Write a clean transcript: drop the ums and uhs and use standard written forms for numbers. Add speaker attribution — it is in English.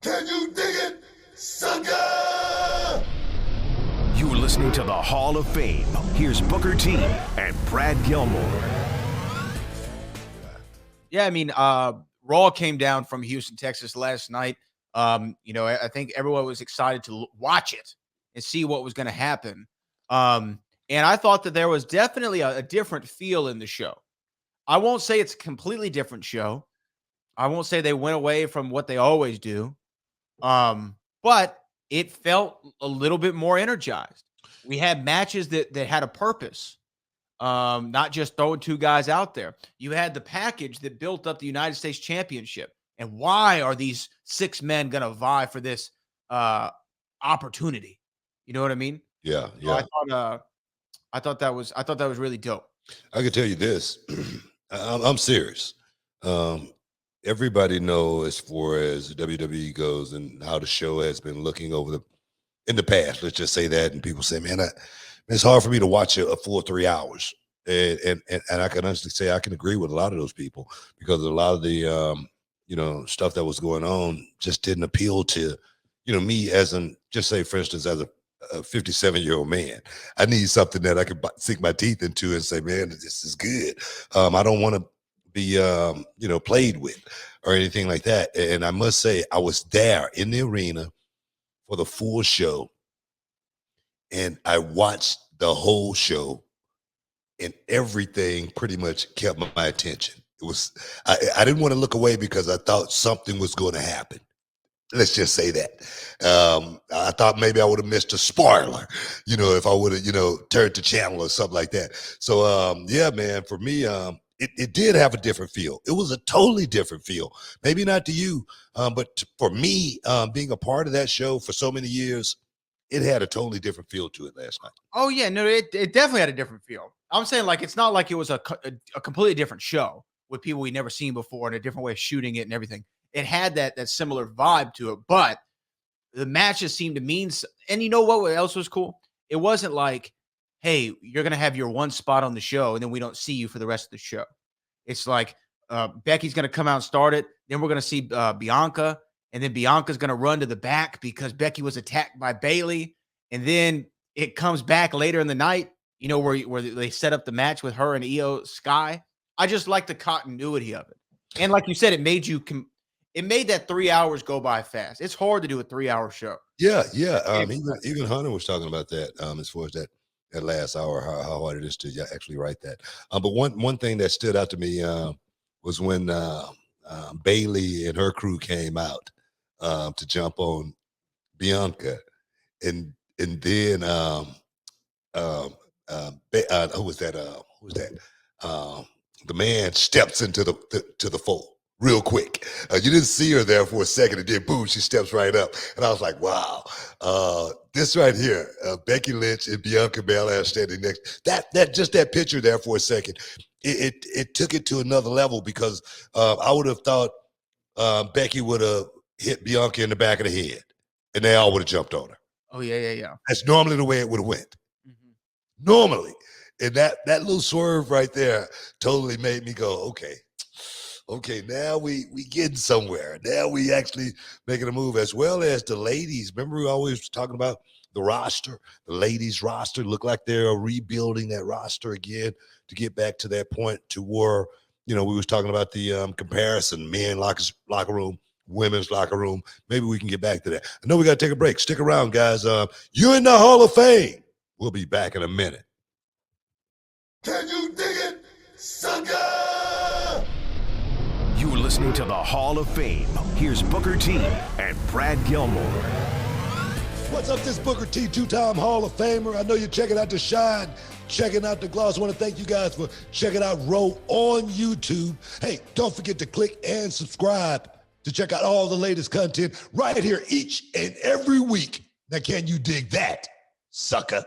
Speaker 1: Can you dig it, sucker?
Speaker 2: You're listening to the Hall of Fame. Here's Booker T and Brad Gilmore.
Speaker 3: Yeah, I mean, Raw came down from Houston, Texas last night. I think everyone was excited to watch it and see what was going to happen. And I thought that there was definitely a different feel in the show. I won't say it's a completely different show. I won't say they went away from what they always do. But it felt a little bit more energized. We had matches that had a purpose. Not just throwing two guys out there. You had the package that built up the United States Championship. And why are these six men going to vie for this opportunity? You know what I mean?
Speaker 1: Yeah,
Speaker 3: So I thought that was really dope.
Speaker 1: I can tell you this. I'm serious. Everybody know as far as WWE goes and how the show has been looking in the past. Let's just say that, and people say, "Man, it's hard for me to watch a full 3 hours." And I can honestly say I can agree with a lot of those people because a lot of the stuff that was going on just didn't appeal to me as just say, for instance, as a 57-year-old man. I need something that I can sink my teeth into and say, man, this is good. I don't want to be played with or anything like that. And I must say, I was there in the arena for the full show, and I watched the whole show, and everything pretty much kept my attention. It was I didn't want to look away because I thought something was going to happen. Let's just say that. I thought maybe I would have missed a spoiler, if I would have, turned the channel or something like that. So, yeah, man, for me, it did have a different feel. It was a totally different feel. Maybe not to you, but for me, being a part of that show for so many years, it had a totally different feel to it last night.
Speaker 3: Oh, yeah. No, it definitely had a different feel. I'm saying, like, it's not like it was a completely different show with people we never seen before and a different way of shooting it and everything. It had that similar vibe to it, but the matches seemed to mean. And you know what else was cool? It wasn't like, hey, you're gonna have your one spot on the show, and then we don't see you for the rest of the show. It's like Becky's gonna come out and start it. Then we're gonna see Bianca, and then Bianca's gonna run to the back because Becky was attacked by Bayley, and then it comes back later in the night. Where they set up the match with her and Io Sky. I just like the continuity of it, and like you said, it made you. It made that 3 hours go by fast. It's hard to do a 3-hour show.
Speaker 1: Yeah. Even Hunter was talking about that as far as that last hour, how hard it is to actually write that. But one thing that stood out to me was when Bayley and her crew came out to jump on Bianca, and then who was that? The man steps into the fold real quick. You didn't see her there for a second, and then boom, she steps right up. And I was like, wow, this right here, Becky Lynch and Bianca Belair standing next. That picture there for a second, it took it to another level because I would have thought Becky would have hit Bianca in the back of the head, and they all would have jumped on her.
Speaker 3: Oh yeah.
Speaker 1: That's normally the way it would have went.
Speaker 3: Mm-hmm.
Speaker 1: Normally. And that little swerve right there totally made me go, okay, now we getting somewhere. Now we actually making a move, as well as the ladies. Remember we always talking about the roster, the ladies roster. Look like they're rebuilding that roster again to get back to that point to where, we was talking about the comparison, men locker room, women's locker room. Maybe we can get back to that. I know we got to take a break. Stick around, guys. You're in the Hall of Fame. We'll be back in a minute. Can you dig it, sucker?
Speaker 2: You're listening to the Hall of Fame. Here's Booker T and Brad Gilmore.
Speaker 1: What's up, this Booker T, two-time Hall of Famer. I know you're checking out the shine, checking out the gloss. I want to thank you guys for checking out Row on YouTube. Hey, don't forget to click and subscribe to check out all the latest content right here each and every week. Now, can you dig that, sucker?